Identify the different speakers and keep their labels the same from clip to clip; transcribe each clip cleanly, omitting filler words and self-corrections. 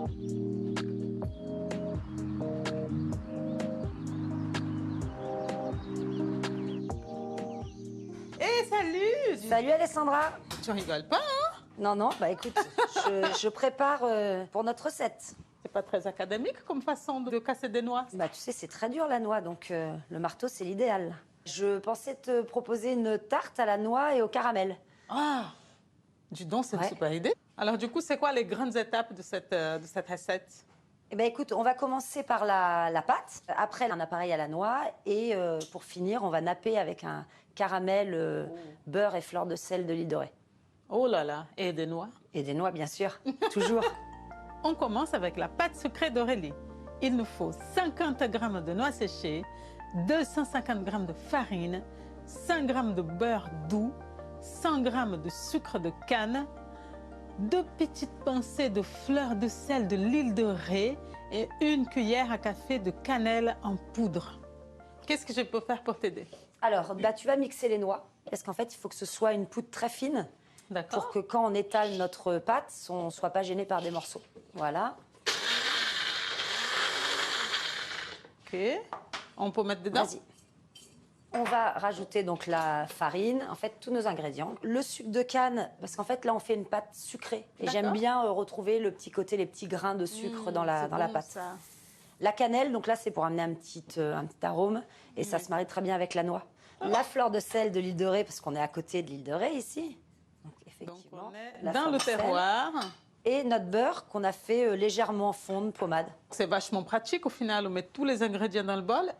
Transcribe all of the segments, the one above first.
Speaker 1: Hey, salut!
Speaker 2: Salut Alessandra.
Speaker 1: Tu rigoles pas, hein?
Speaker 2: Non, non, bah écoute, je prépare pour notre recette.
Speaker 1: C'est pas très académique comme façon de casser des noix.
Speaker 2: Bah tu sais, c'est très dur la noix, donc le marteau, c'est l'idéal. Je pensais te proposer une tarte à la noix et au caramel.
Speaker 1: Ah! Dis donc, c'est une super idée. Alors du coup, c'est quoi les grandes étapes de cette recette?
Speaker 2: Eh ben écoute, on va commencer par la pâte. Après, un appareil à la noix. Et pour finir, on va napper avec un caramel, beurre et fleur de sel de l'île de Ré.
Speaker 1: Oh là là, et des noix?
Speaker 2: Et des noix, bien sûr, toujours.
Speaker 1: On commence avec la pâte sucrée d'Aurélie. Il nous faut 50 g de noix séchées, 250 g de farine, 100 g de beurre doux, 100 g de sucre de canne, 2 petites pincées de fleur de sel de l'île de Ré et 1 cuillère à café de cannelle en poudre. Qu'est-ce que je peux faire pour t'aider?
Speaker 2: Alors, bah, tu vas mixer les noix, parce qu'en fait, il faut que ce soit une poudre très fine, pour que quand on étale notre pâte, on ne soit pas gêné par des morceaux. Voilà.
Speaker 1: Ok. On peut mettre dedans?
Speaker 2: Vas-y. On va rajouter donc la farine, en fait, tous nos ingrédients. Le sucre de canne, parce qu'en fait, là, on fait une pâte sucrée. Et j'aime bien retrouver le petit côté, les petits grains de sucre dans la pâte. Ça. La cannelle, donc là, c'est pour amener un petit arôme. Et ça se marie très bien avec la noix. La fleur de sel de l'île de Ré, parce qu'on est à côté de l'île de Ré, ici. Donc, effectivement,
Speaker 1: donc on est dans le terroir.
Speaker 2: Et notre beurre qu'on a fait légèrement fondre, pommade.
Speaker 1: C'est vachement pratique au final, on met tous les ingrédients dans le bol.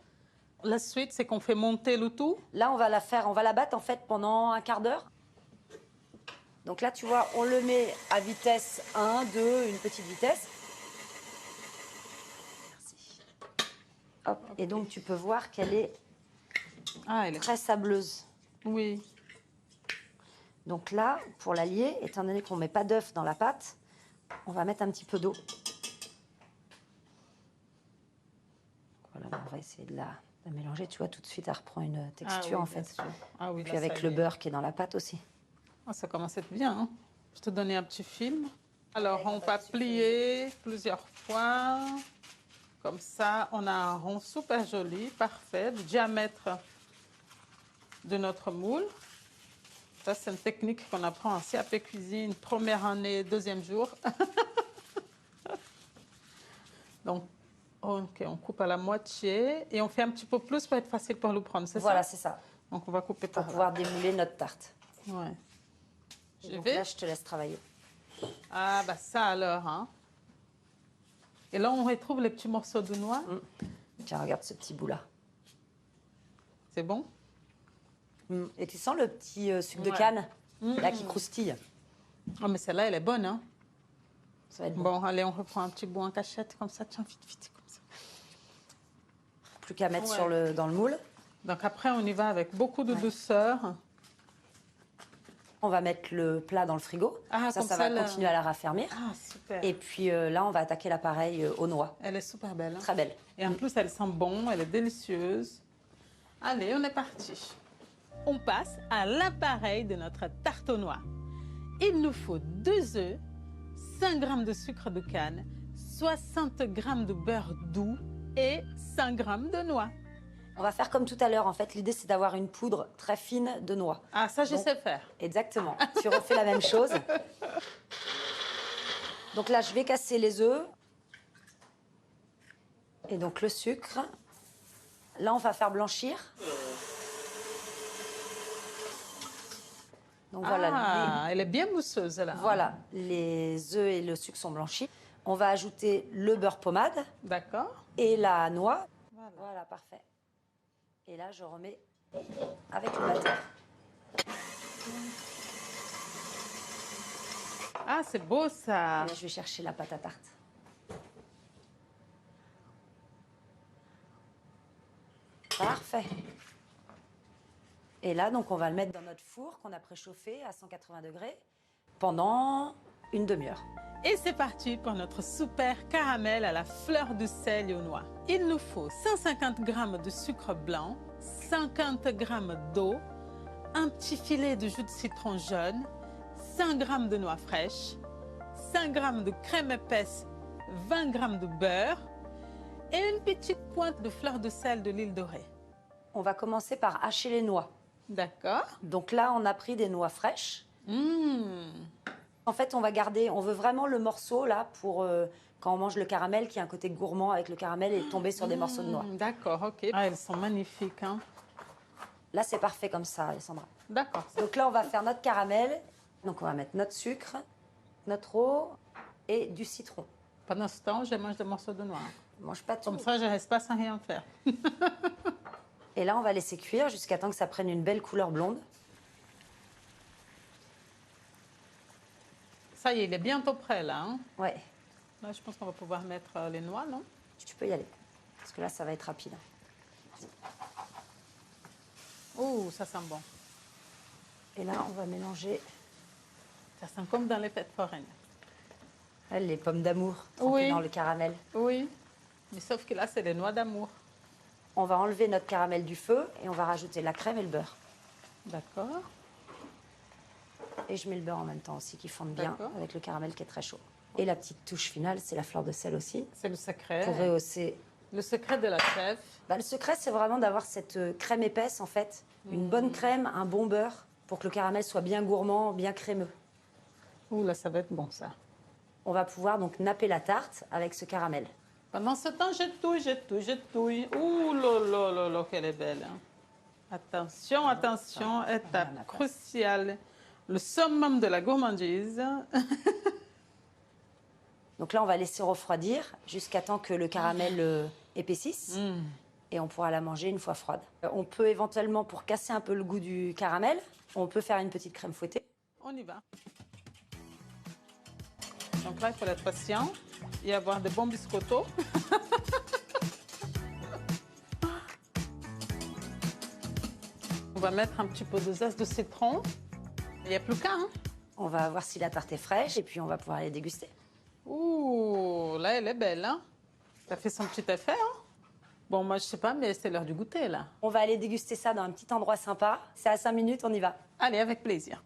Speaker 1: La suite, c'est qu'on fait monter le tout.
Speaker 2: Là, on va la battre en fait pendant un quart d'heure. Donc là, tu vois, on le met à vitesse 1, 2, une petite vitesse. Merci. Hop. Okay. Et donc, tu peux voir qu'elle est, très sableuse.
Speaker 1: Oui.
Speaker 2: Donc là, pour la lier, étant donné qu'on ne met pas d'œuf dans la pâte, on va mettre un petit peu d'eau. Voilà, on va essayer de la mélanger. Tu vois, tout de suite, elle reprend une texture, en fait.
Speaker 1: Ah oui,
Speaker 2: puis
Speaker 1: là,
Speaker 2: avec le beurre qui est dans la pâte aussi.
Speaker 1: Ah, ça commence à être bien, hein? Je te donnais un petit film. Alors, on va plier plusieurs fois. Comme ça, on a un rond super joli, parfait, du diamètre de notre moule. Ça, c'est une technique qu'on apprend en CAP cuisine, première année, deuxième jour. Donc, ok, on coupe à la moitié et on fait un petit peu plus pour être facile pour le prendre, c'est ça?
Speaker 2: Voilà, c'est ça.
Speaker 1: Donc, on va couper
Speaker 2: pour pouvoir démouler notre tarte.
Speaker 1: Ouais.
Speaker 2: Donc là, je te laisse travailler.
Speaker 1: Ah, bah ça alors, hein. Et là, on retrouve les petits morceaux de noix.
Speaker 2: Tiens, regarde ce petit bout-là.
Speaker 1: C'est bon?
Speaker 2: Et tu sens le petit sucre de canne, là, qui croustille.
Speaker 1: Oh, mais celle-là, elle est bonne, hein?
Speaker 2: Ça va être bon.
Speaker 1: Bon, allez, on reprend un petit bout en cachette, comme ça. Tiens, vite, vite, comme ça.
Speaker 2: Plus qu'à mettre dans le moule.
Speaker 1: Donc après, on y va avec beaucoup de douceur.
Speaker 2: On va mettre le plat dans le frigo.
Speaker 1: Ah,
Speaker 2: ça va continuer à la raffermir.
Speaker 1: Ah, super.
Speaker 2: Et puis là, on va attaquer l'appareil aux noix.
Speaker 1: Elle est super belle. Hein?
Speaker 2: Très belle.
Speaker 1: Et en plus, elle sent bon, elle est délicieuse. Allez, on est parti. On passe à l'appareil de notre tarte aux noix. Il nous faut 2 œufs, 5 g de sucre de canne, 60 g de beurre doux et 100 g de noix.
Speaker 2: On va faire comme tout à l'heure, en fait. L'idée, c'est d'avoir une poudre très fine de noix.
Speaker 1: Ah, ça, je sais faire.
Speaker 2: Exactement. Tu refais la même chose. Donc là, je vais casser les œufs. Et donc, le sucre. Là, on va faire blanchir. Donc,
Speaker 1: voilà, elle est bien mousseuse, là.
Speaker 2: Voilà, les œufs et le sucre sont blanchis. On va ajouter le beurre pommade.
Speaker 1: D'accord.
Speaker 2: Et la noix. Voilà, parfait. Et là, je remets avec le batteur.
Speaker 1: Ah, c'est beau, ça.
Speaker 2: Et là, je vais chercher la pâte à tarte. Parfait. Et là, donc, on va le mettre dans notre four qu'on a préchauffé à 180 degrés pendant une demi-heure.
Speaker 1: Et c'est parti pour notre super caramel à la fleur de sel et aux noix. Il nous faut 150 g de sucre blanc, 50 g d'eau, un petit filet de jus de citron jaune, 100 g de noix fraîches, 100 g de crème épaisse 20 g de beurre et une petite pointe de fleur de sel de l'île dorée.
Speaker 2: On va commencer par hacher les noix.
Speaker 1: D'accord.
Speaker 2: Donc là, on a pris des noix fraîches. En fait, on va garder, on veut vraiment le morceau là pour quand on mange le caramel, qui a un côté gourmand avec le caramel et tomber sur des morceaux de noix.
Speaker 1: D'accord, ok. Ah, elles sont magnifiques. Hein.
Speaker 2: Là, c'est parfait comme ça, Alessandra.
Speaker 1: D'accord.
Speaker 2: Donc là, on va faire notre caramel. Donc on va mettre notre sucre, notre eau et du citron.
Speaker 1: Pendant ce temps, je mange des morceaux de noix.
Speaker 2: On mange pas tout.
Speaker 1: Comme ça, je ne reste pas sans rien faire.
Speaker 2: Et là, on va laisser cuire jusqu'à temps que ça prenne une belle couleur blonde.
Speaker 1: Ça y est, il est bientôt prêt là. Hein.
Speaker 2: Ouais.
Speaker 1: Là, je pense qu'on va pouvoir mettre les noix, non?
Speaker 2: Tu peux y aller. Parce que là, ça va être rapide.
Speaker 1: Oh, ça sent bon.
Speaker 2: Et là, on va mélanger
Speaker 1: Ça sent comme dans les fêtes foraines.
Speaker 2: les pommes d'amour trempées dans le caramel.
Speaker 1: Oui, mais sauf que là, c'est les noix d'amour.
Speaker 2: On va enlever notre caramel du feu et on va rajouter la crème et le beurre.
Speaker 1: D'accord.
Speaker 2: Et je mets le beurre en même temps aussi, qui fonde bien avec le caramel qui est très chaud. Et la petite touche finale, c'est la fleur de sel aussi.
Speaker 1: C'est le secret.
Speaker 2: Pour rehausser.
Speaker 1: Le secret de la chef.
Speaker 2: Le secret, c'est vraiment d'avoir cette crème épaisse, en fait. Une bonne crème, un bon beurre, pour que le caramel soit bien gourmand, bien crémeux.
Speaker 1: Ouh, là, ça va être bon, ça.
Speaker 2: On va pouvoir donc napper la tarte avec ce caramel.
Speaker 1: Pendant ce temps, je touille. Ouh là là là là, qu'elle est belle. Hein. Attention, attention, étape cruciale. Le summum de la gourmandise.
Speaker 2: Donc là, on va laisser refroidir jusqu'à temps que le caramel épaississe. Et on pourra la manger une fois froide. On peut éventuellement, pour casser un peu le goût du caramel, on peut faire une petite crème fouettée.
Speaker 1: On y va. Donc là, il faut être patient et avoir de bons biscottos. On va mettre un petit peu de zeste de citron. Il n'y a plus qu'à. Hein?
Speaker 2: On va voir si la tarte est fraîche et puis on va pouvoir les déguster.
Speaker 1: Ouh, là, elle est belle. Hein? Ça fait son petit effet. Hein? Bon, moi, je sais pas, mais c'est l'heure du goûter, là.
Speaker 2: On va aller déguster ça dans un petit endroit sympa. C'est à 5 minutes, on y va.
Speaker 1: Allez, avec plaisir.